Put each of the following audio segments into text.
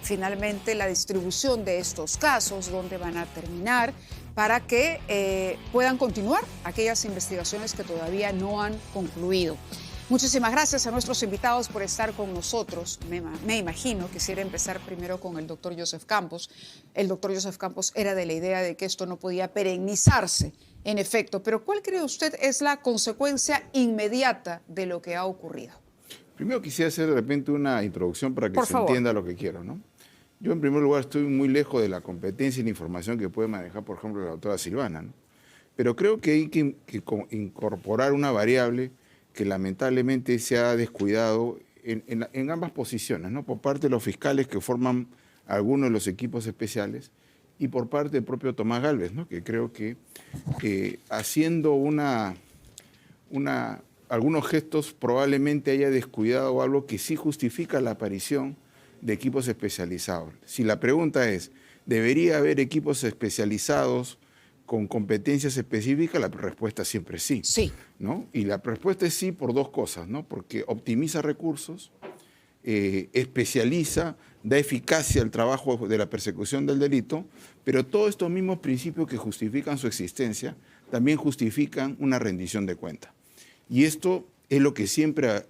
finalmente la distribución de estos casos, dónde van a terminar, para que puedan continuar aquellas investigaciones que todavía no han concluido. Muchísimas gracias a nuestros invitados por estar con nosotros. Me imagino, quisiera empezar primero con el doctor Joseph Campos. El doctor Joseph Campos era de la idea de que esto no podía perennizarse, en efecto, pero ¿cuál cree usted es la consecuencia inmediata de lo que ha ocurrido? Primero quisiera hacer de repente una introducción para que Por se favor. entienda lo que quiero, ¿no? Yo en primer lugar estoy muy lejos de la competencia y la información que puede manejar, por ejemplo, la doctora Silvana, ¿no? Pero creo que hay que incorporar una variable que lamentablemente se ha descuidado en ambas posiciones, ¿no? Por parte de los fiscales que forman algunos de los equipos especiales y por parte del propio Tomás Gálvez, ¿no? Que creo que haciendo algunos gestos probablemente haya descuidado algo que sí justifica la aparición de equipos especializados. Si la pregunta es, ¿debería haber equipos especializados con competencias específicas? La respuesta siempre es sí. Sí. ¿No? Y la respuesta es sí por dos cosas, ¿no? Porque optimiza recursos, especializa, da eficacia al trabajo de la persecución del delito, pero todos estos mismos principios que justifican su existencia también justifican una rendición de cuenta. Y esto es lo que siempre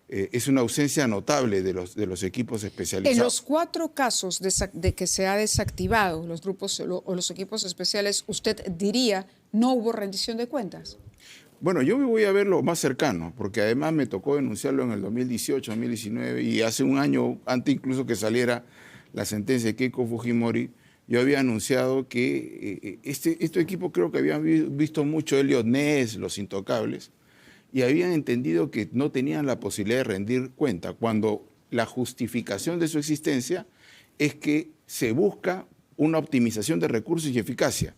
es una ausencia notable de los equipos especializados. En los 4 casos de que se ha desactivado los grupos o los equipos especiales, ¿usted diría no hubo rendición de cuentas? Bueno, yo me voy a ver lo más cercano, porque además me tocó denunciarlo en el 2018, 2019, y hace un año, antes incluso que saliera la sentencia de Keiko Fujimori, yo había anunciado que este equipo creo que habían visto mucho Elliot Ness, Los Intocables, y habían entendido que no tenían la posibilidad de rendir cuenta, cuando la justificación de su existencia es que se busca una optimización de recursos y eficacia.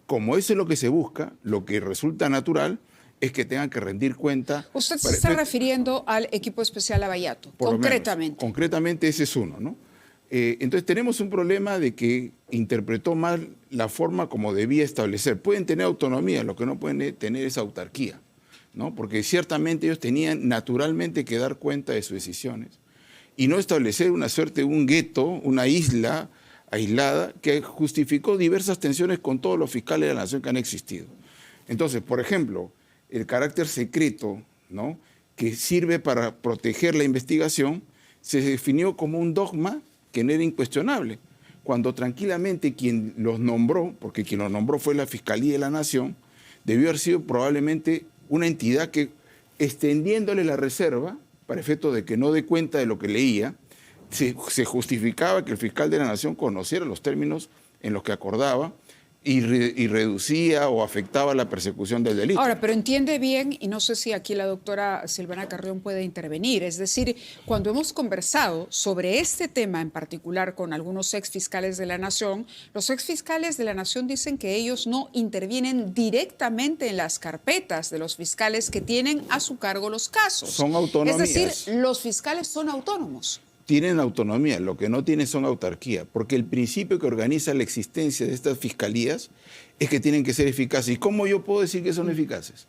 Como eso es lo que se busca, lo que resulta natural es que tengan que rendir cuenta. Usted se está refiriendo al equipo especial Lavallato, concretamente. Concretamente ese es uno, ¿no? Entonces tenemos un problema de que interpretó mal la forma como debía establecer. Pueden tener autonomía, lo que no pueden tener es autarquía, ¿no? Porque ciertamente ellos tenían naturalmente que dar cuenta de sus decisiones y no establecer una suerte de un gueto, una isla aislada que justificó diversas tensiones con todos los fiscales de la nación que han existido. Entonces, por ejemplo, el carácter secreto, ¿no?, que sirve para proteger la investigación, se definió como un dogma que no era incuestionable, cuando tranquilamente quien los nombró, porque quien los nombró fue la Fiscalía de la Nación, debió haber sido probablemente una entidad que, extendiéndole la reserva, para efecto de que no dé cuenta de lo que leía, se justificaba que el fiscal de la Nación conociera los términos en los que acordaba y reducía o afectaba la persecución del delito. Ahora, pero entiende bien, y no sé si aquí la doctora Silvana Carrión puede intervenir, es decir, cuando hemos conversado sobre este tema en particular con algunos exfiscales de la Nación, los exfiscales de la Nación dicen que ellos no intervienen directamente en las carpetas de los fiscales que tienen a su cargo los casos. Son autonomías. Es decir, los fiscales son autónomos. Tienen autonomía, lo que no tienen son autarquía, porque el principio que organiza la existencia de estas fiscalías es que tienen que ser eficaces. ¿Y cómo yo puedo decir que son eficaces?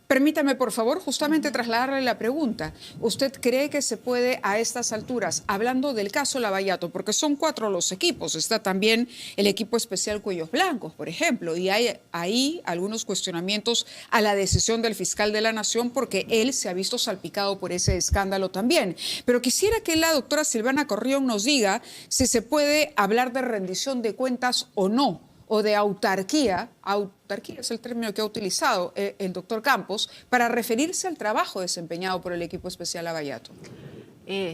Permítame, por favor, justamente trasladarle la pregunta. ¿Usted cree que se puede a estas alturas, hablando del caso Lavallato, porque son 4 los equipos, está también el equipo especial Cuellos Blancos, por ejemplo, y hay ahí algunos cuestionamientos a la decisión del fiscal de la Nación porque él se ha visto salpicado por ese escándalo también? Pero quisiera que la doctora Silvana Carrión nos diga si se puede hablar de rendición de cuentas o no, o de autarquía. Autarquía es el término que ha utilizado el doctor Campos para referirse al trabajo desempeñado por el equipo especial Lavallato.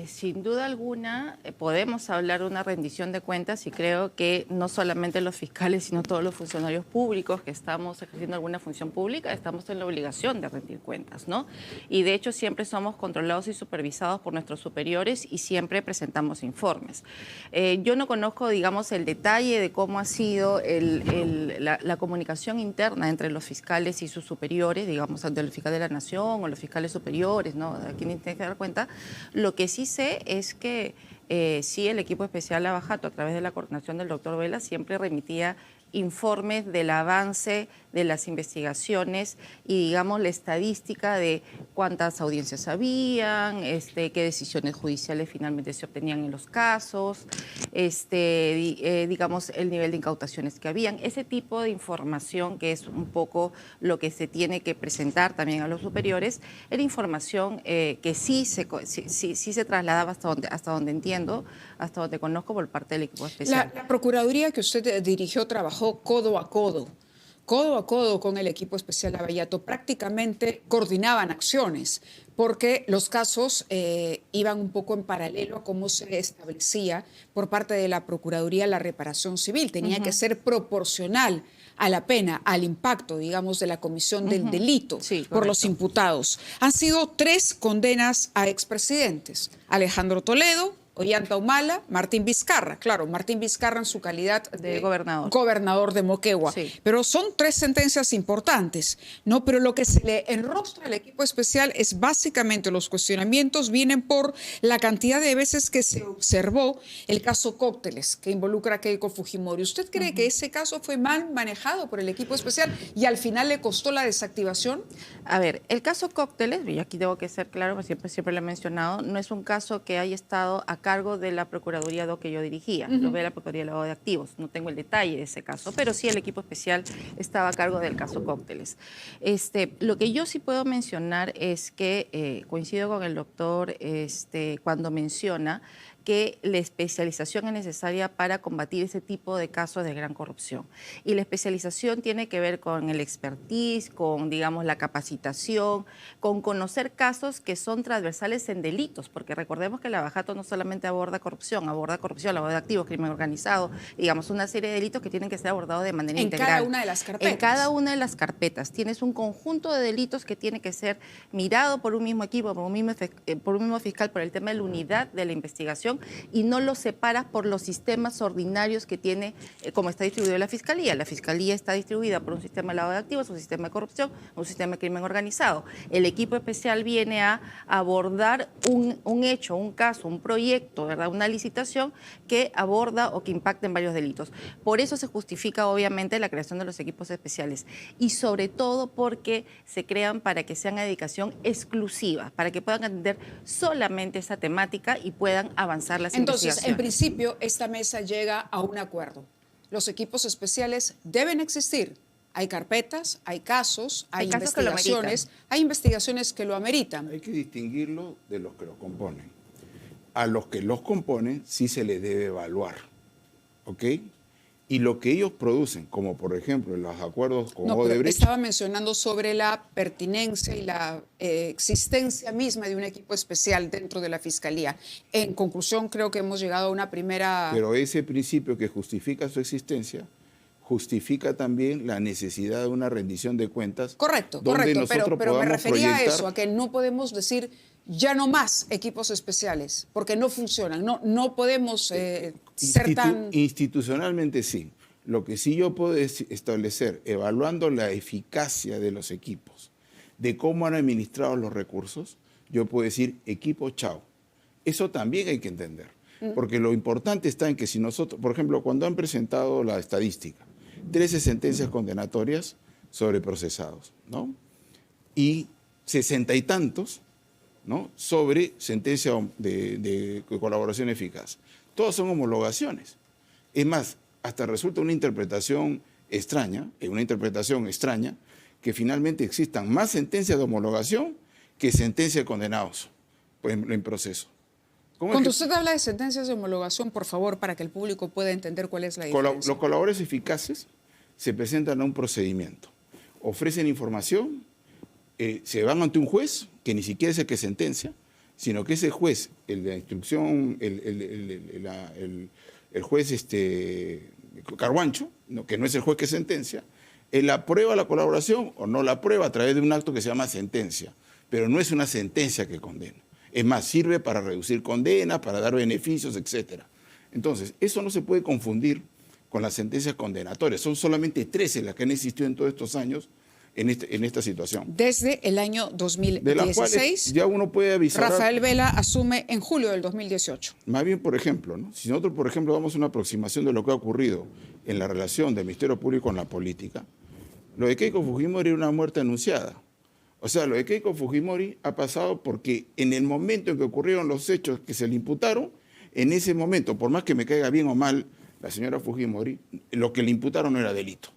Sin duda alguna podemos hablar de una rendición de cuentas y creo que no solamente los fiscales, sino todos los funcionarios públicos que estamos ejerciendo alguna función pública, estamos en la obligación de rendir cuentas, ¿no? Y de hecho siempre somos controlados y supervisados por nuestros superiores y siempre presentamos informes. Yo no conozco, digamos, el detalle de cómo ha sido la comunicación interna entre los fiscales y sus superiores, digamos, entre el fiscal de la Nación o los fiscales superiores, ¿no? A quien tiene que dar cuenta. Lo que sí sé es que sí, el equipo especial Lavallato, a través de la coordinación del doctor Vela, siempre remitía informes del avance de las investigaciones y, digamos, la estadística de cuántas audiencias habían, qué decisiones judiciales finalmente se obtenían en los casos, digamos, el nivel de incautaciones que habían. Ese tipo de información, que es un poco lo que se tiene que presentar también a los superiores, era información que sí se trasladaba hasta donde entiendo, hasta donde conozco por parte del equipo especial. La Procuraduría que usted dirigió trabajó codo a codo con el equipo especial Lavallato, prácticamente coordinaban acciones, porque los casos iban un poco en paralelo a cómo se establecía por parte de la Procuraduría la reparación civil. Tenía que ser proporcional a la pena, al impacto, digamos, de la comisión del delito por los imputados. Han sido 3 condenas a expresidentes: Alejandro Toledo, Ollanta Humala, Martín Vizcarra. Claro, Martín Vizcarra en su calidad de gobernador de Moquegua. Sí. Pero son 3 sentencias importantes, ¿no? Pero lo que se le enrostra al equipo especial es básicamente los cuestionamientos vienen por la cantidad de veces que se observó el caso Cócteles, que involucra a Keiko Fujimori. ¿Usted cree que ese caso fue mal manejado por el equipo especial y al final le costó la desactivación? A ver, el caso Cócteles, y aquí tengo que ser claro, siempre lo he mencionado, no es un caso que haya estado a cargo de la Procuraduría que yo dirigía, lo ve la Procuraduría de Lavado de Activos. No tengo el detalle de ese caso, pero sí el equipo especial estaba a cargo del caso Cócteles. Lo que yo sí puedo mencionar es que coincido con el doctor cuando menciona que la especialización es necesaria para combatir ese tipo de casos de gran corrupción. Y la especialización tiene que ver con el expertise, con, digamos, la capacitación, con conocer casos que son transversales en delitos, porque recordemos que la Lavallato no solamente aborda corrupción, lavado de activos, crimen organizado, digamos, una serie de delitos que tienen que ser abordados de manera integral. En cada una de las carpetas. En cada una de las carpetas. Tienes un conjunto de delitos que tiene que ser mirado por un mismo equipo, por un mismo fiscal, por el tema de la unidad de la investigación, y no lo separas por los sistemas ordinarios que tiene, como está distribuida la Fiscalía. La Fiscalía está distribuida por un sistema de lavado de activos, un sistema de corrupción, un sistema de crimen organizado. El equipo especial viene a abordar un hecho, un caso, un proyecto, ¿verdad? Una licitación que aborda o que impacta en varios delitos. Por eso se justifica, obviamente, la creación de los equipos especiales y sobre todo porque se crean para que sean a dedicación exclusiva, para que puedan atender solamente esa temática y puedan avanzar las investigaciones. Entonces, en principio, esta mesa llega a un acuerdo. Los equipos especiales deben existir. Hay carpetas, hay casos, hay investigaciones que lo ameritan. Hay que distinguirlo de los que lo componen. A los que los componen sí se les debe evaluar, ¿ok? Y lo que ellos producen, como por ejemplo los acuerdos con Odebrecht. Estaba mencionando sobre la pertinencia y la existencia misma de un equipo especial dentro de la Fiscalía. En conclusión, creo que hemos llegado a una primera... Pero ese principio que justifica su existencia justifica también la necesidad de una rendición de cuentas. Correcto, pero me refería a eso, a que no podemos decir ya no más equipos especiales, porque no funcionan, no podemos ser tan... Institucionalmente sí. Lo que sí yo puedo establecer, evaluando la eficacia de los equipos, de cómo han administrado los recursos, yo puedo decir, equipo, chao. Eso también hay que entender, porque lo importante está en que si nosotros, por ejemplo, cuando han presentado la estadística, 13 sentencias condenatorias sobre procesados, ¿no? Y 60 y tantos, ¿no?, sobre sentencia de colaboración eficaz. Todas son homologaciones. Es más, hasta resulta una interpretación extraña, que finalmente existan más sentencias de homologación que sentencias de condenados en proceso. Cuando usted habla de sentencias de homologación, por favor, para que el público pueda entender cuál es la diferencia. Los colaboradores eficaces se presentan a un procedimiento, ofrecen información, se van ante un juez, que ni siquiera es el que sentencia, sino que ese juez, el de la instrucción, el juez Carguancho, ¿no?, que no es el juez que sentencia, él aprueba la colaboración o no la aprueba a través de un acto que se llama sentencia, pero no es una sentencia que condena. Es más, sirve para reducir condenas, para dar beneficios, etc. Entonces, eso no se puede confundir con las sentencias condenatorias. Son solamente 13 las que han existido en todos estos años, en esta situación. Desde el año De las cuales 2016, ya uno puede avisar. Rafael Vela asume en julio del 2018. Más bien, por ejemplo, ¿no? Si nosotros, por ejemplo, damos una aproximación de lo que ha ocurrido en la relación del Ministerio Público con la política, lo de Keiko Fujimori era una muerte anunciada. O sea, lo de Keiko Fujimori ha pasado porque en el momento en que ocurrieron los hechos que se le imputaron, en ese momento, por más que me caiga bien o mal la señora Fujimori, lo que le imputaron no era delito.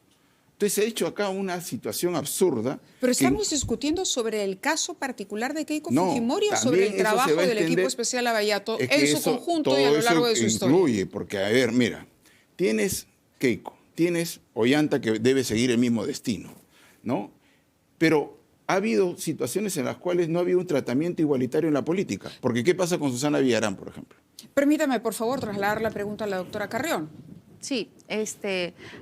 Entonces se ha hecho acá una situación absurda. Pero estamos discutiendo sobre el caso particular de Keiko Fujimori o sobre el también eso se trabajo va a del equipo entender. especial Lavallato Es que en su eso, conjunto todo y a lo eso largo de su historia. incluye, porque, a ver, mira, tienes Keiko, tienes Ollanta que debe seguir el mismo destino, ¿no? Pero ha habido situaciones en las cuales no ha habido un tratamiento igualitario en la política. Porque ¿qué pasa con Susana Villarán, por ejemplo? Permítame, por favor, trasladar la pregunta a la doctora Carrión. Sí,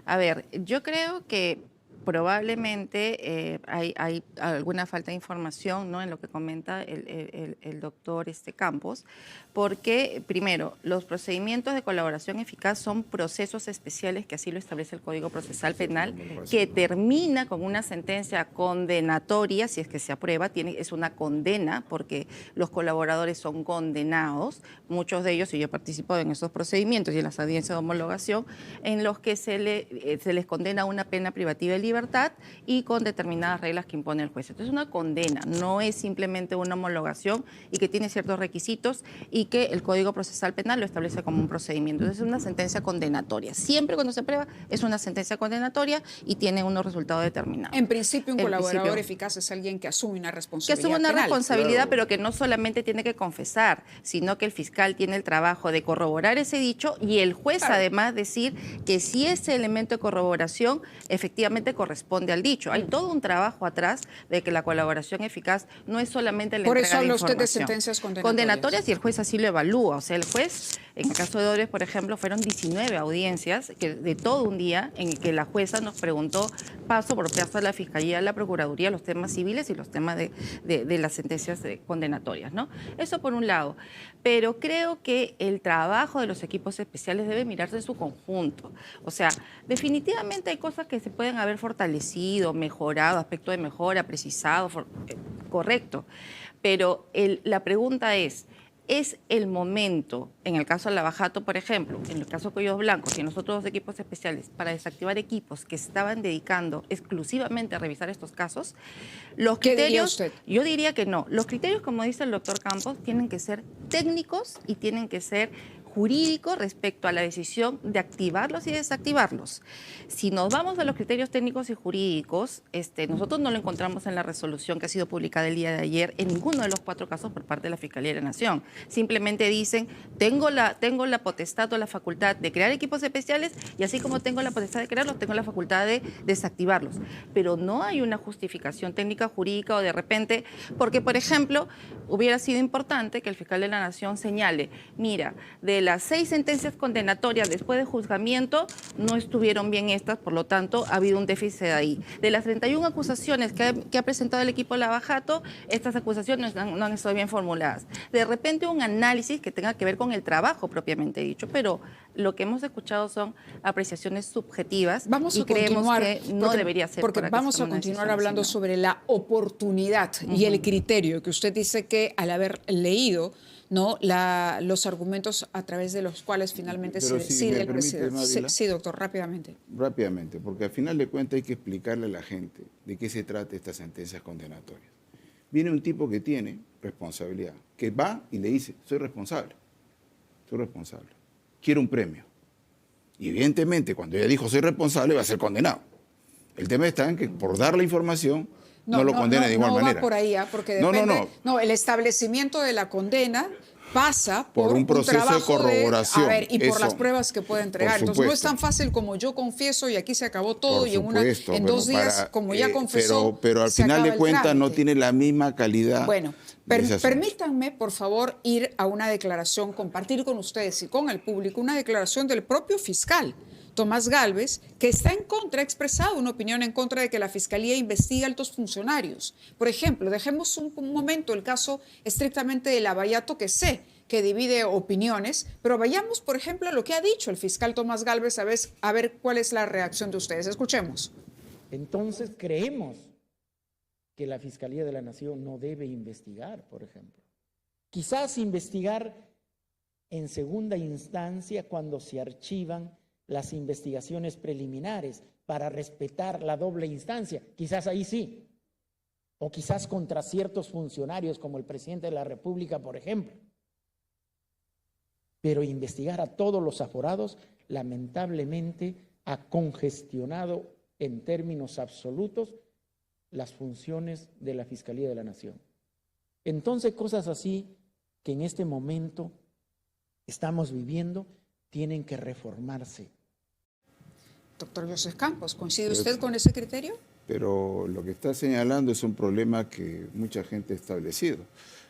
a ver, yo creo que probablemente hay alguna falta de información, ¿no?, en lo que comenta el doctor Campos, porque, primero, los procedimientos de colaboración eficaz son procesos especiales que así lo establece el Código Procesal Penal, que termina con una sentencia condenatoria, si es que se aprueba, es una condena, porque los colaboradores son condenados, muchos de ellos, y yo he participado en esos procedimientos y en las audiencias de homologación, en los que se les condena una pena privativa de libertad y con determinadas reglas que impone el juez. Entonces es una condena, no es simplemente una homologación y que tiene ciertos requisitos y que el Código Procesal Penal lo establece como un procedimiento. Entonces es una sentencia condenatoria. Siempre cuando se aprueba es una sentencia condenatoria y tiene unos resultados determinados. En principio, un colaborador eficaz es alguien que asume una responsabilidad Que asume una penal. responsabilidad, Claro. pero que no solamente tiene que confesar, sino que el fiscal tiene el trabajo de corroborar ese dicho y el juez Claro. además decir que si ese elemento de corroboración efectivamente corresponde al dicho. Hay todo un trabajo atrás de que la colaboración eficaz no es solamente la Por entrega eso habla de usted de información. sentencias condenatorias. Condenatorias y el juez así lo evalúa. O sea, el juez, en el caso de Odebrecht, por ejemplo, fueron 19 audiencias de todo un día en el que la jueza nos preguntó paso por paso a la Fiscalía, a la Procuraduría, los temas civiles y los temas de las sentencias condenatorias, ¿no? Eso por un lado. Pero creo que el trabajo de los equipos especiales debe mirarse en su conjunto. O sea, definitivamente hay cosas que se pueden haber fortalecido, mejorado, aspecto de mejora, precisado, correcto. Pero la pregunta es el momento, en el caso de Lavallato, por ejemplo, en el caso de Cuellos Blancos y en los otros dos equipos especiales, para desactivar equipos que estaban dedicando exclusivamente a revisar estos casos, los ¿Qué diría criterios, usted? yo diría que no. Los criterios, como dice el doctor Campos, tienen que ser técnicos y tienen que ser jurídicos respecto a la decisión de activarlos y desactivarlos. Si nos vamos a los criterios técnicos y jurídicos, nosotros no lo encontramos en la resolución que ha sido publicada el día de ayer en ninguno de los 4 casos por parte de la Fiscalía de la Nación. Simplemente dicen, tengo la potestad o la facultad de crear equipos especiales y así como tengo la potestad de crearlos, tengo la facultad de desactivarlos. Pero no hay una justificación técnica jurídica o de repente, porque por ejemplo, hubiera sido importante que el fiscal de la Nación señale, mira, de las 6 sentencias condenatorias después de juzgamiento, no estuvieron bien estas, por lo tanto, ha habido un déficit ahí. De las 31 acusaciones que ha presentado el equipo Lavallato, estas acusaciones no han estado bien formuladas. De repente un análisis que tenga que ver con el trabajo propiamente dicho, pero lo que hemos escuchado son apreciaciones subjetivas y creemos que no debería ser. Porque vamos a continuar hablando sobre la oportunidad y el criterio que usted dice que al haber leído, ¿no?, los argumentos a través de los cuales finalmente Pero se si decide me el permite, presidente. Mávila. Sí, doctor, rápidamente. Rápidamente, porque al final de cuentas hay que explicarle a la gente de qué se trata estas sentencias condenatorias. Viene un tipo que tiene responsabilidad, que va y le dice, soy responsable, quiero un premio. Y evidentemente, cuando ella dijo soy responsable, va a ser condenado. El tema está en que por dar la información no lo condena de igual manera. No va por ahí, porque depende. No, el establecimiento de la condena pasa por un proceso de trabajo corroboración. Y por Eso, las pruebas que puede entregar. por Entonces no es supuesto. tan fácil como yo confieso y aquí se acabó todo Por y supuesto, en 2 días, como ya confesó, pero al se final acaba de el cuentas no trámite. tiene la misma calidad. Bueno, de ese asunto. permítanme, por favor, ir a una declaración, compartir con ustedes y con el público una declaración del propio fiscal, Tomás Gálvez, que está en contra, ha expresado una opinión en contra de que la Fiscalía investigue a altos funcionarios. Por ejemplo, dejemos un momento el caso estrictamente de Lavallato, que sé que divide opiniones, pero vayamos, por ejemplo, a lo que ha dicho el fiscal Tomás Gálvez, a ver cuál es la reacción de ustedes. Escuchemos. Entonces creemos que la Fiscalía de la Nación no debe investigar, por ejemplo. Quizás investigar en segunda instancia cuando se archivan las investigaciones preliminares para respetar la doble instancia. Quizás ahí sí. O quizás contra ciertos funcionarios como el presidente de la República, por ejemplo. Pero investigar a todos los aforados, lamentablemente, ha congestionado en términos absolutos las funciones de la Fiscalía de la Nación. Entonces, cosas así que en este momento estamos viviendo tienen que reformarse. Doctor Joseph Campos, ¿coincide usted con ese criterio? Pero lo que está señalando es un problema que mucha gente ha establecido.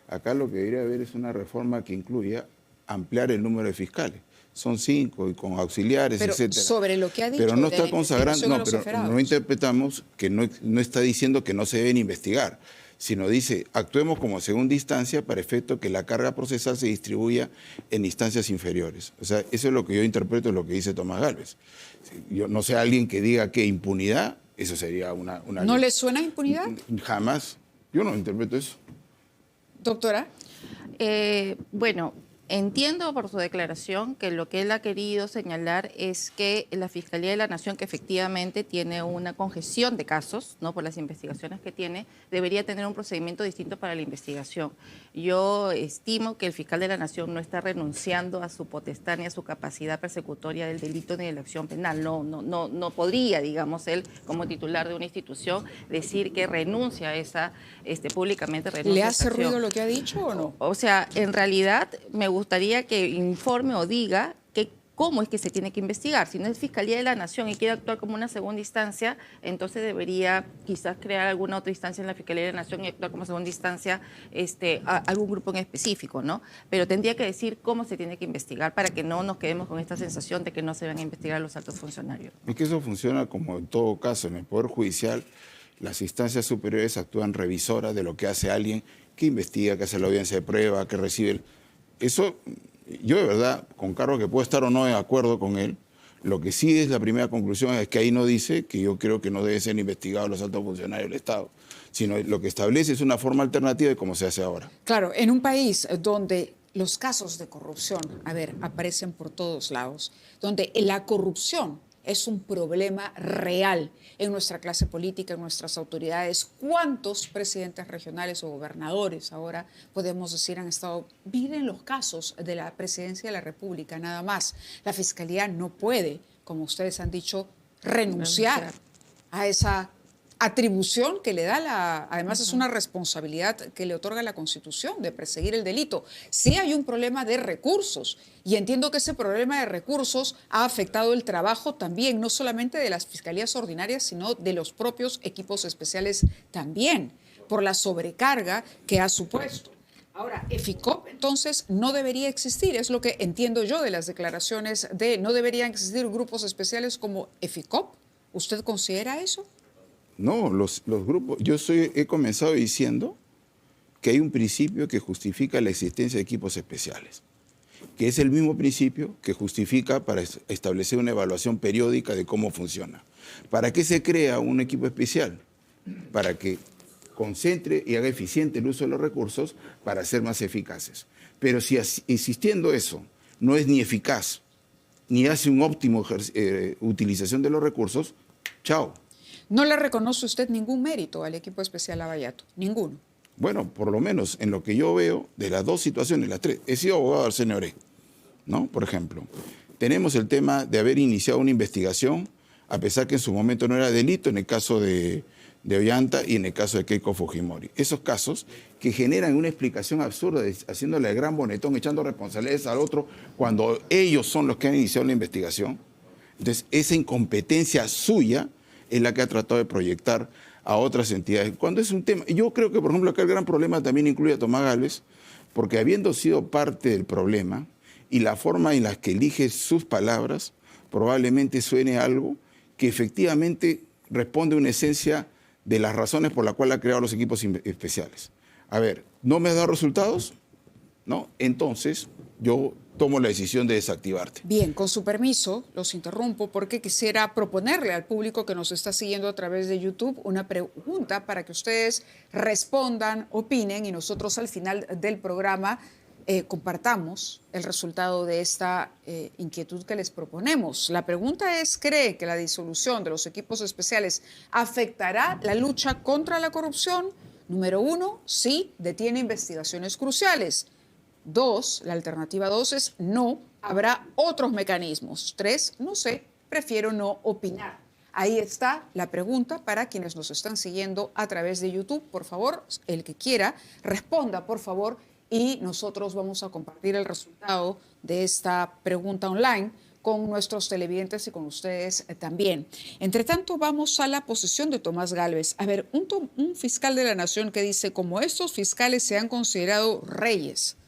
Acá lo que debería haber es una reforma que incluya ampliar el número de fiscales. Son 5 y con auxiliares, pero etcétera. Sobre lo que ha dicho. Pero no de está la consagrando, investigación a no, los pero aferados. no interpretamos que no está diciendo que no se deben investigar, sino dice, actuemos como segunda instancia para efecto que la carga procesal se distribuya en instancias inferiores. O sea, eso es lo que yo interpreto de lo que dice Tomás Gálvez. Yo no sé, alguien que diga que impunidad, eso sería una ¿No le suena impunidad? Jamás. Yo no interpreto eso. Doctora. Bueno, entiendo por su declaración que lo que él ha querido señalar es que la Fiscalía de la Nación, que efectivamente tiene una congestión de casos, ¿no?, por las investigaciones que tiene, debería tener un procedimiento distinto para la investigación. Yo estimo que el fiscal de la Nación no está renunciando a su potestad ni a su capacidad persecutoria del delito ni de la acción penal. No podría, digamos, él como titular de una institución decir que renuncia a esa, públicamente renuncia ¿Le a esa hace acción. ruido lo que ha dicho o no? O sea, en realidad me gustaría que informe o diga cómo es que se tiene que investigar. Si no es Fiscalía de la Nación y quiere actuar como una segunda instancia, entonces debería quizás crear alguna otra instancia en la Fiscalía de la Nación y actuar como segunda instancia algún grupo en específico, ¿no? Pero tendría que decir cómo se tiene que investigar para que no nos quedemos con esta sensación de que no se van a investigar a los altos funcionarios. Es que eso funciona como en todo caso. En el Poder Judicial, las instancias superiores actúan revisoras de lo que hace alguien que investiga, que hace la audiencia de prueba, que recibe... Eso, yo de verdad, con cargo que puedo estar o no de acuerdo con él, lo que sí es la primera conclusión es que ahí no dice que yo creo que no deben ser investigados los altos funcionarios del Estado, sino lo que establece es una forma alternativa de cómo se hace ahora. Claro, en un país donde los casos de corrupción, aparecen por todos lados, donde la corrupción es un problema real en nuestra clase política, en nuestras autoridades. ¿Cuántos presidentes regionales o gobernadores ahora, podemos decir, han estado? Miren los casos de la presidencia de la República, nada más. La Fiscalía no puede, como ustedes han dicho, renunciar a esa atribución que le da además es una responsabilidad que le otorga la Constitución de perseguir el delito. Sí hay un problema de recursos y entiendo que ese problema de recursos ha afectado el trabajo también, no solamente de las fiscalías ordinarias, sino de los propios equipos especiales también, por la sobrecarga que ha supuesto. Ahora, EFICOP entonces no debería existir, es lo que entiendo yo de las declaraciones de no deberían existir grupos especiales como EFICOP. ¿Usted considera eso? No, los grupos, he comenzado diciendo que hay un principio que justifica la existencia de equipos especiales, que es el mismo principio que justifica para establecer una evaluación periódica de cómo funciona. ¿Para qué se crea un equipo especial? Para que concentre y haga eficiente el uso de los recursos para ser más eficaces. Pero si existiendo eso no es ni eficaz, ni hace un óptimo utilización de los recursos, chao. ¿No le reconoce usted ningún mérito al equipo especial Lavallato? Ninguno. Bueno, por lo menos en lo que yo veo de las dos situaciones, las tres, he sido abogado del CNORE, ¿no? Por ejemplo, tenemos el tema de haber iniciado una investigación, a pesar que en su momento no era delito, en el caso de Ollanta y en el caso de Keiko Fujimori. Esos casos que generan una explicación absurda, haciéndole el gran bonetón, echando responsabilidades al otro, cuando ellos son los que han iniciado la investigación. Entonces, esa incompetencia suya es la que ha tratado de proyectar a otras entidades. Cuando es un tema, yo creo que, por ejemplo, acá el gran problema también incluye a Tomás Gálvez, porque habiendo sido parte del problema y la forma en la que elige sus palabras, probablemente suene algo que efectivamente responde a una esencia de las razones por las cuales ha creado los equipos especiales. A ver, ¿no me ha dado resultados? ¿No? Entonces, yo tomo la decisión de desactivarte. Bien, con su permiso, los interrumpo porque quisiera proponerle al público que nos está siguiendo a través de YouTube una pregunta para que ustedes respondan, opinen y nosotros al final del programa compartamos el resultado de esta inquietud que les proponemos. La pregunta es, ¿cree que la disolución de los equipos especiales afectará la lucha contra la corrupción? Número 1, sí, detiene investigaciones cruciales. 2, la alternativa 2 es no, habrá otros mecanismos. 3, no sé, prefiero no opinar. Ahí está la pregunta para quienes nos están siguiendo a través de YouTube. Por favor, el que quiera, responda, por favor, y nosotros vamos a compartir el resultado de esta pregunta online con nuestros televidentes y con ustedes también. Entre tanto, vamos a la posición de Tomás Gálvez. A ver, un fiscal de la Nación que dice, como estos fiscales se han considerado reyes,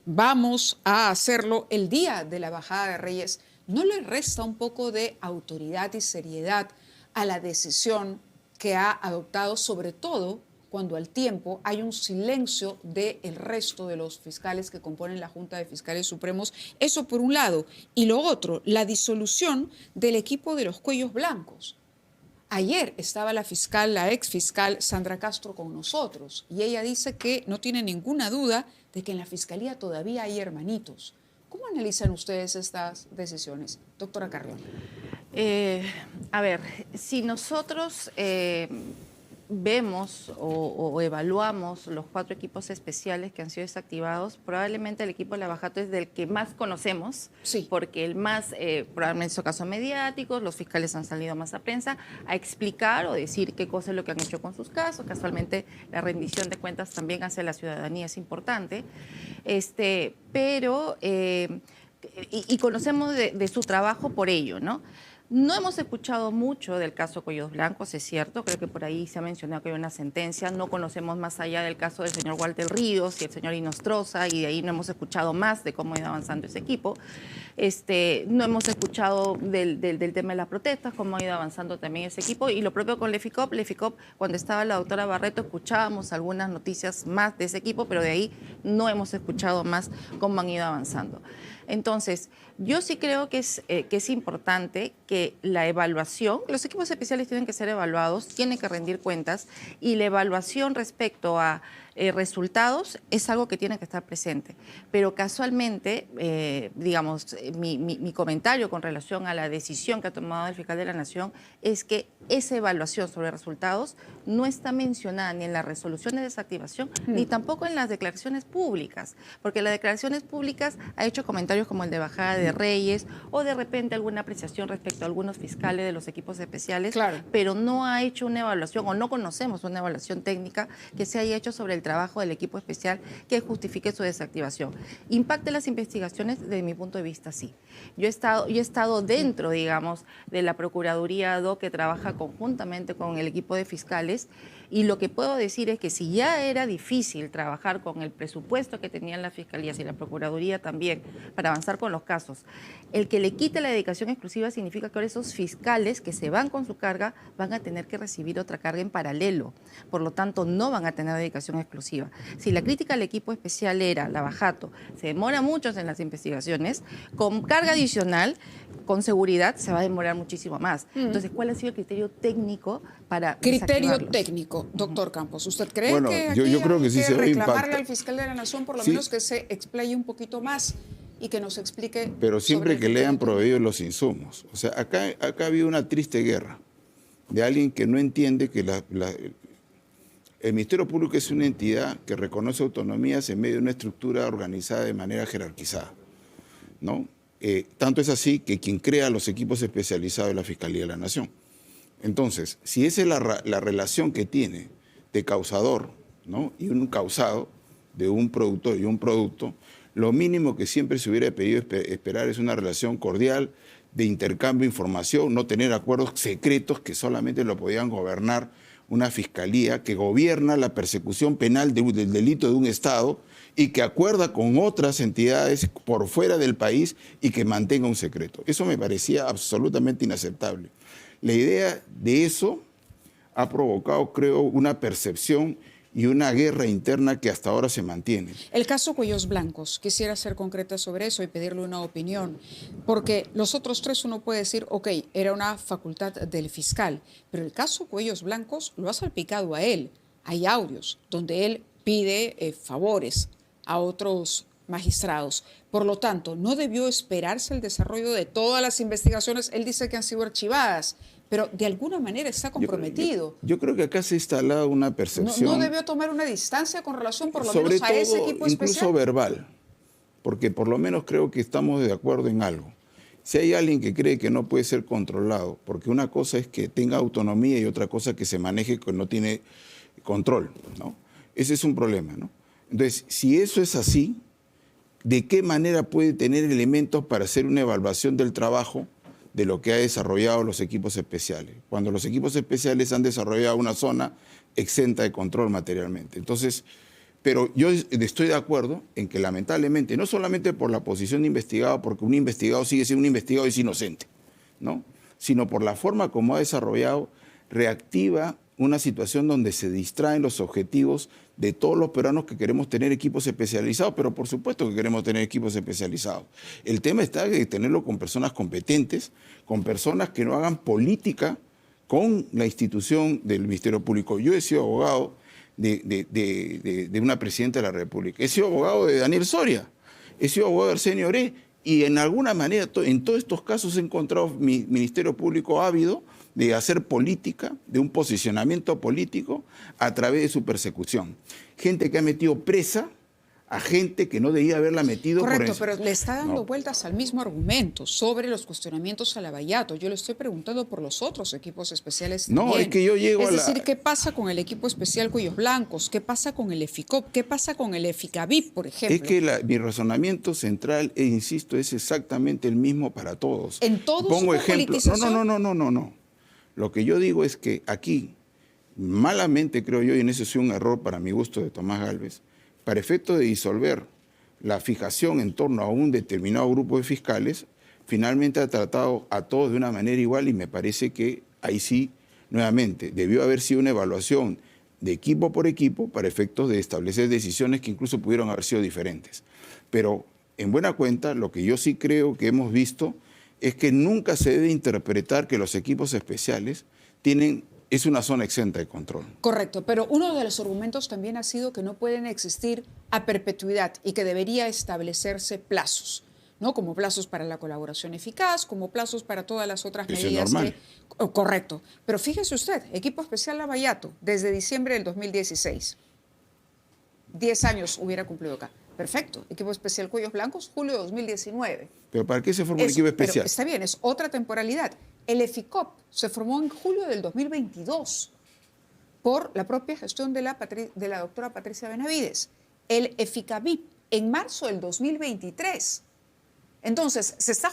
vamos a hacerlo el día de la bajada de Reyes, ¿no le resta un poco de autoridad y seriedad a la decisión que ha adoptado, sobre todo cuando al tiempo hay un silencio del resto de los fiscales que componen la Junta de Fiscales Supremos? Eso por un lado. Y lo otro, la disolución del equipo de los cuellos blancos. Ayer estaba la ex fiscal Sandra Castro con nosotros y ella dice que no tiene ninguna duda de que en la Fiscalía todavía hay hermanitos. ¿Cómo analizan ustedes estas decisiones, doctora Carrión? A ver, si nosotros vemos o evaluamos los 4 equipos especiales que han sido desactivados, probablemente el equipo de Lavajato es del que más conocemos, sí, porque el más, probablemente son casos mediáticos, los fiscales han salido más a prensa a explicar o decir qué cosa es lo que han hecho con sus casos. Casualmente la rendición de cuentas también hacia la ciudadanía es importante, pero conocemos de su trabajo por ello, ¿no? No hemos escuchado mucho del caso Cuellos Blancos, es cierto, creo que por ahí se ha mencionado que hay una sentencia, no conocemos más allá del caso del señor Walter Ríos y el señor Inostroza, y de ahí no hemos escuchado más de cómo ha ido avanzando ese equipo. No hemos escuchado del tema de las protestas, cómo ha ido avanzando también ese equipo, y lo propio con Leficop. Leficop, cuando estaba la doctora Barreto, escuchábamos algunas noticias más de ese equipo, pero de ahí no hemos escuchado más cómo han ido avanzando. Entonces, yo sí creo que es importante que la evaluación, los equipos especiales tienen que ser evaluados, tienen que rendir cuentas, y la evaluación respecto a resultados es algo que tiene que estar presente. Pero casualmente, digamos, mi comentario con relación a la decisión que ha tomado el fiscal de la Nación es que esa evaluación sobre resultados no está mencionada ni en la resolución de desactivación, ni tampoco en las declaraciones públicas, porque las declaraciones públicas ha hecho comentarios como el de bajada de Reyes o de repente alguna apreciación respecto a algunos fiscales de los equipos especiales, claro, pero no ha hecho una evaluación, o no conocemos una evaluación técnica que se haya hecho sobre el trabajo del equipo especial que justifique su desactivación. ¿Impacta las investigaciones? Desde mi punto de vista, sí. Yo he estado dentro, digamos, de la Procuraduría ADO, que trabaja conjuntamente con el equipo de fiscales, y lo que puedo decir es que si ya era difícil trabajar con el presupuesto que tenían las fiscalías y la Procuraduría también para avanzar con los casos, el que le quite la dedicación exclusiva significa que ahora esos fiscales que se van con su carga van a tener que recibir otra carga en paralelo. Por lo tanto, no van a tener dedicación exclusiva. Si la crítica al equipo especial era Lavajato, se demora mucho en las investigaciones, con carga adicional, con seguridad, se va a demorar muchísimo más. Entonces, ¿cuál ha sido el criterio técnico para criterio técnico, doctor Campos? ¿Usted cree bueno, que aquí yo creo que sí se ve reclamarle al fiscal de la Nación por lo menos que se explaye un poquito más y que nos explique? Pero siempre que le hayan proveído los insumos. O sea, acá ha habido una triste guerra de alguien que no entiende que el Ministerio Público es una entidad que reconoce autonomías en medio de una estructura organizada de manera jerarquizada, ¿no? Tanto es así que quien crea los equipos especializados es la Fiscalía de la Nación. Entonces, si esa es la relación que tiene de causador, ¿no?, y un causado, de un productor y un producto, lo mínimo que siempre se hubiera pedido esperar es una relación cordial, de intercambio de información, no tener acuerdos secretos que solamente lo podían gobernar una fiscalía que gobierna la persecución penal del delito de un Estado y que acuerda con otras entidades por fuera del país y que mantenga un secreto. Eso me parecía absolutamente inaceptable. La idea de eso ha provocado, creo, una percepción y una guerra interna que hasta ahora se mantiene. El caso Cuellos Blancos, quisiera ser concreta sobre eso y pedirle una opinión, porque los otros tres uno puede decir, ok, era una facultad del fiscal, pero el caso Cuellos Blancos lo ha salpicado a él. Hay audios donde él pide favores a otros magistrados. Por lo tanto, no debió esperarse el desarrollo de todas las investigaciones. Él dice que han sido archivadas, pero de alguna manera está comprometido. Yo creo que acá se ha instalado una percepción. ¿No debió tomar una distancia con relación por lo sobre menos a todo, ese equipo especial? incluso verbal, porque por lo menos creo que estamos de acuerdo en algo. Si hay alguien que cree que no puede ser controlado, porque una cosa es que tenga autonomía y otra cosa que se maneje que no tiene control, ¿no? Ese es un problema, ¿no? Entonces, si eso es así, ¿de qué manera puede tener elementos para hacer una evaluación del trabajo de lo que ha desarrollado los equipos especiales? Cuando los equipos especiales han desarrollado una zona exenta de control materialmente. Entonces, pero yo estoy de acuerdo en que lamentablemente, no solamente por la posición de investigado, porque un investigado sigue siendo un investigado y es inocente, ¿no? Sino por la forma como ha desarrollado, reactiva una situación donde se distraen los objetivos de todos los peruanos que queremos tener equipos especializados, pero por supuesto que queremos tener equipos especializados. El tema está de tenerlo con personas competentes, con personas que no hagan política con la institución del Ministerio Público. Yo he sido abogado de una presidenta de la República, he sido abogado de Daniel Soria, he sido abogado de Arsenio Oré, y en alguna manera, en todos estos casos he encontrado mi Ministerio Público ávido de hacer política, de un posicionamiento político a través de su persecución. Gente que ha metido presa a gente que no debía haberla metido. Correcto, pero le está dando vueltas al mismo argumento sobre los cuestionamientos a Lavallato. Yo le estoy preguntando por los otros equipos especiales también. No, es que yo llego Es decir, ¿qué pasa con el equipo especial Cuellos Blancos? ¿Qué pasa con el EFICOP? ¿Qué pasa con el EFICAVIP, por ejemplo? Es que mi razonamiento central, e insisto, es exactamente el mismo para todos. ¿En todos pongo hubo ejemplos? No. Lo que yo digo es que aquí, malamente creo yo, y en eso sí un error para mi gusto de Tomás Gálvez, para efecto de disolver la fijación en torno a un determinado grupo de fiscales, finalmente ha tratado a todos de una manera igual y me parece que ahí sí, nuevamente, debió haber sido una evaluación de equipo por equipo para efectos de establecer decisiones que incluso pudieron haber sido diferentes. Pero en buena cuenta, lo que yo sí creo que hemos visto es que nunca se debe interpretar que los equipos especiales es una zona exenta de control. Correcto, pero uno de los argumentos también ha sido que no pueden existir a perpetuidad y que debería establecerse plazos, ¿no? Como plazos para la colaboración eficaz, como plazos para todas las otras Eso medidas. es normal. Correcto, pero fíjese usted, equipo especial Lavallato, desde diciembre del 2016. 10 años hubiera cumplido acá. Perfecto. Equipo especial Cuellos Blancos, julio de 2019. ¿Pero para qué se formó un equipo especial? Pero está bien, es otra temporalidad. El EFICOP se formó en julio del 2022 por la propia gestión de la doctora Patricia Benavides. El EFICAVIP en marzo del 2023. Entonces, se está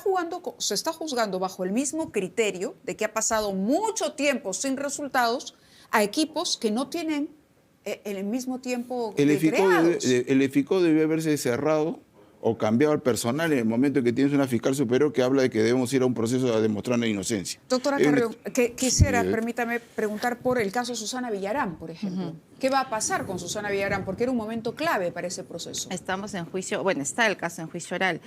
juzgando bajo el mismo criterio de que ha pasado mucho tiempo sin resultados a equipos que no tienen el mismo tiempo creados. El EFICO debe haberse cerrado o cambiado al personal en el momento en que tienes una fiscal superior que habla de que debemos ir a un proceso a demostrar la inocencia. Doctora Carrión, quisiera, permítame preguntar por el caso Susana Villarán, por ejemplo. ¿Qué va a pasar con Susana Villarán? Porque era un momento clave para ese proceso. Estamos en juicio, bueno, está el caso en juicio oral.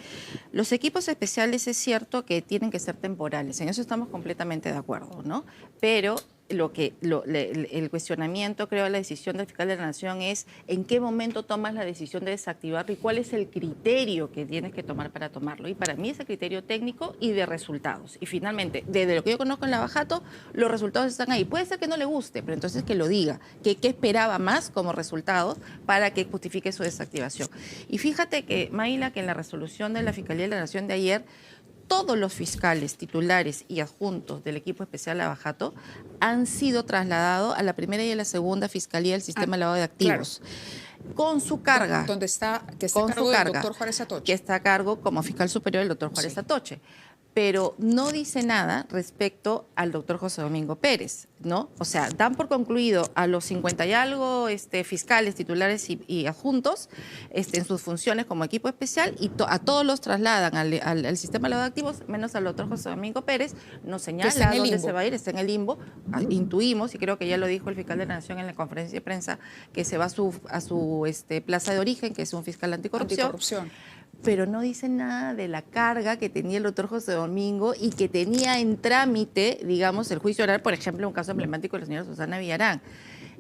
Los equipos especiales es cierto que tienen que ser temporales, en eso estamos completamente de acuerdo, ¿no? Pero el cuestionamiento, creo, de la decisión del fiscal de la Nación es en qué momento tomas la decisión de desactivarlo y cuál es el criterio que tienes que tomar para tomarlo. Y para mí es el criterio técnico y de resultados. Y finalmente, desde lo que yo conozco en Lavallato, los resultados están ahí. Puede ser que no le guste, pero entonces que lo diga, que qué esperaba más como resultados para que justifique su desactivación. Y fíjate que, Mayla, que en la resolución de la Fiscalía de la Nación de ayer, todos los fiscales titulares y adjuntos del equipo especial Lavallato han sido trasladados a la primera y a la segunda Fiscalía del Sistema de Lavado de Activos. Claro. Con su carga. Que está a cargo del doctor Juárez Atoche. Que está a cargo como fiscal superior del doctor Juárez Atoche. pero no dice nada respecto al doctor José Domingo Pérez, ¿no? O sea, dan por concluido a los 50 y algo fiscales, titulares y adjuntos en sus funciones como equipo especial y a todos los trasladan al sistema de lavado de activos, menos al doctor José Domingo Pérez, nos señala a dónde se va a ir, está en el limbo, intuimos, y creo que ya lo dijo el fiscal de la Nación en la conferencia de prensa, que se va a su plaza de origen, que es un fiscal anticorrupción. Pero no dice nada de la carga que tenía el doctor José Domingo y que tenía en trámite, digamos, el juicio oral, por ejemplo, un caso emblemático de la señora Susana Villarán.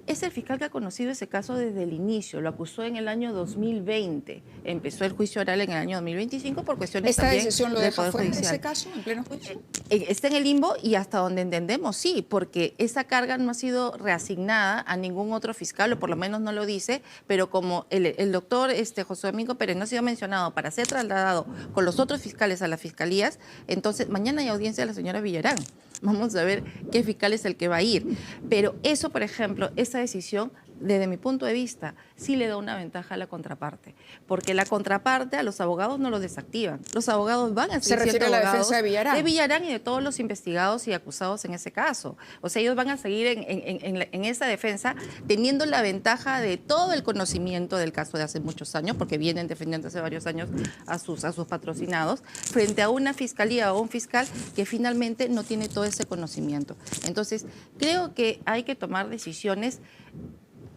Es el fiscal que ha conocido ese caso desde el inicio, lo acusó en el año 2020, empezó el juicio oral en el año 2025 por cuestiones ¿Esta también decisión lo del deja Poder fuera en Judicial. ese caso, en pleno juicio? Está en el limbo y hasta donde entendemos sí, porque esa carga no ha sido reasignada a ningún otro fiscal, o por lo menos no lo dice, pero como el doctor José Domingo Pérez no ha sido mencionado para ser trasladado con los otros fiscales a las fiscalías, entonces mañana hay audiencia de la señora Villarán. Vamos a ver qué fiscal es el que va a ir. Pero eso, por ejemplo, esa decisión, desde mi punto de vista, sí le da una ventaja a la contraparte. Porque la contraparte a los abogados no lo desactivan. Los abogados van a seguir Se refiere a la defensa de Villarán. De Villarán y de todos los investigados y acusados en ese caso. O sea, ellos van a seguir en esa defensa teniendo la ventaja de todo el conocimiento del caso de hace muchos años, porque vienen defendiendo hace varios años a sus patrocinados, frente a una fiscalía o un fiscal que finalmente no tiene todo ese conocimiento. Entonces, creo que hay que tomar decisiones.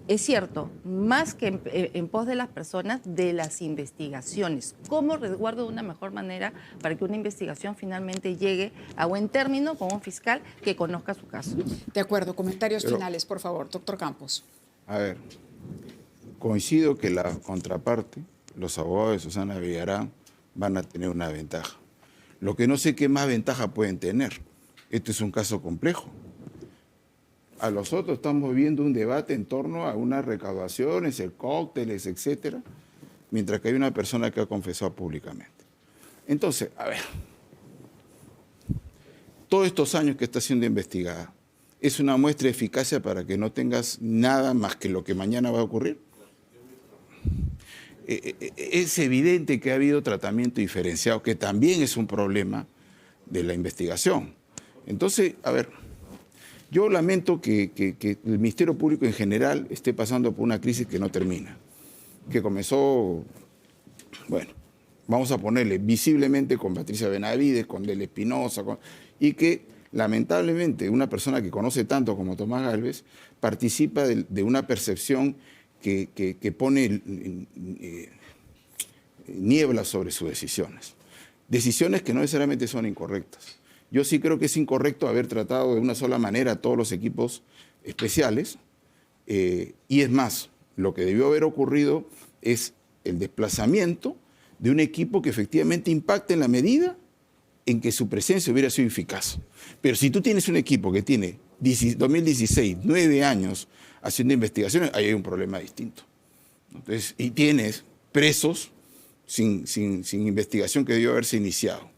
Es cierto, más que en pos de las personas, de las investigaciones. ¿Cómo resguardo de una mejor manera para que una investigación finalmente llegue a buen término con un fiscal que conozca su caso? De acuerdo, comentarios finales, por favor, doctor Campos. A ver, coincido que la contraparte, los abogados de Susana Villarán, van a tener una ventaja. Lo que no sé qué más ventaja pueden tener. Este es un caso complejo. A los otros estamos viendo un debate en torno a unas recaudaciones, cócteles, etcétera, mientras que hay una persona que ha confesado públicamente. Entonces, a ver, todos estos años que está siendo investigada, ¿es una muestra de eficacia para que no tengas nada más que lo que mañana va a ocurrir? Es evidente que ha habido tratamiento diferenciado, que también es un problema de la investigación. Entonces, a ver, yo lamento que el Ministerio Público en general esté pasando por una crisis que no termina, que comenzó, bueno, vamos a ponerle visiblemente con Patricia Benavides, con Del Espinosa, y que lamentablemente una persona que conoce tanto como Tomás Gálvez participa de una percepción que pone niebla sobre sus decisiones. Decisiones que no necesariamente son incorrectas. Yo sí creo que es incorrecto haber tratado de una sola manera a todos los equipos especiales, y es más, lo que debió haber ocurrido es el desplazamiento de un equipo que efectivamente impacte en la medida en que su presencia hubiera sido eficaz. Pero si tú tienes un equipo que tiene 2016, 9 años haciendo investigaciones, ahí hay un problema distinto. Entonces, y tienes presos sin investigación que debió haberse iniciado,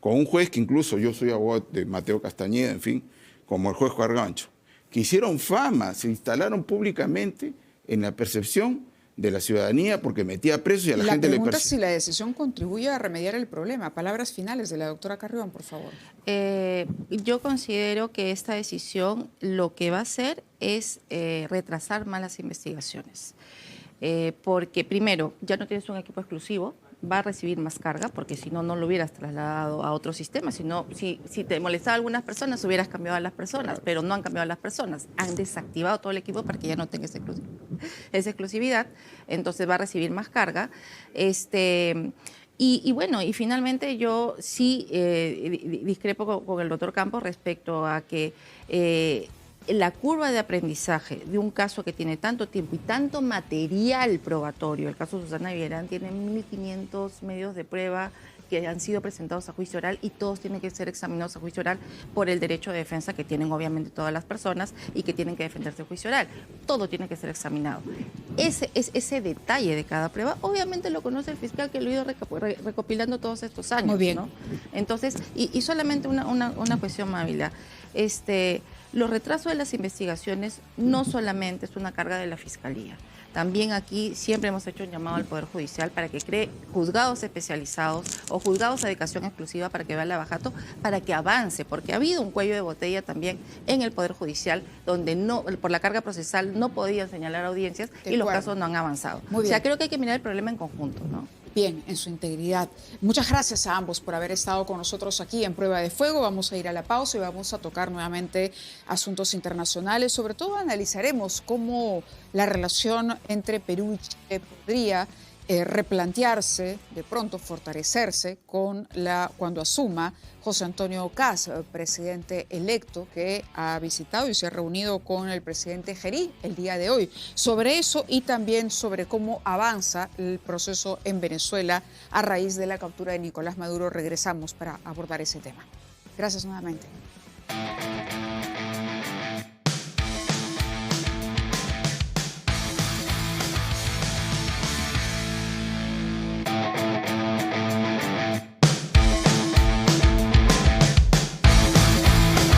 con un juez que incluso yo soy abogado de Mateo Castañeda, en fin, como el juez Gargancho, que hicieron fama, se instalaron públicamente en la percepción de la ciudadanía porque metía presos y a la gente le pregunta perseguía. es si la decisión contribuye a remediar el problema. Palabras finales de la doctora Carrión, por favor. Yo considero que esta decisión lo que va a hacer es retrasar más las investigaciones. Porque primero, ya no tienes un equipo exclusivo, va a recibir más carga, porque si no, no lo hubieras trasladado a otro sistema. Si te molestaba a algunas personas, hubieras cambiado a las personas, pero no han cambiado a las personas. Han desactivado todo el equipo para que ya no tenga esa exclusividad, entonces va a recibir más carga. Y bueno, y finalmente yo sí discrepo con el doctor Campos respecto a que la curva de aprendizaje de un caso que tiene tanto tiempo y tanto material probatorio, el caso de Susana Villarán tiene 1.500 medios de prueba que han sido presentados a juicio oral y todos tienen que ser examinados a juicio oral por el derecho de defensa que tienen obviamente todas las personas y que tienen que defenderse a juicio oral. Todo tiene que ser examinado. ese detalle de cada prueba, obviamente lo conoce el fiscal que lo ha ido recopilando todos estos años. Muy bien. ¿No? Entonces, y solamente una cuestión, Mávila. Los retrasos de las investigaciones no solamente es una carga de la Fiscalía. También aquí siempre hemos hecho un llamado al Poder Judicial para que cree juzgados especializados o juzgados de dedicación exclusiva para que vea el abajato, para que avance, porque ha habido un cuello de botella también en el Poder Judicial, donde por la carga procesal no podían señalar audiencias y los casos no han avanzado. Muy bien. O sea, creo que hay que mirar el problema en conjunto, ¿no? Bien, en su integridad. Muchas gracias a ambos por haber estado con nosotros aquí en Prueba de Fuego. Vamos a ir a la pausa y vamos a tocar nuevamente asuntos internacionales. Sobre todo analizaremos cómo la relación entre Perú y Chile podría replantearse, de pronto fortalecerse cuando asuma José Antonio Kast, presidente electo, que ha visitado y se ha reunido con el presidente Gerí el día de hoy. Sobre eso y también sobre cómo avanza el proceso en Venezuela a raíz de la captura de Nicolás Maduro, regresamos para abordar ese tema. Gracias nuevamente.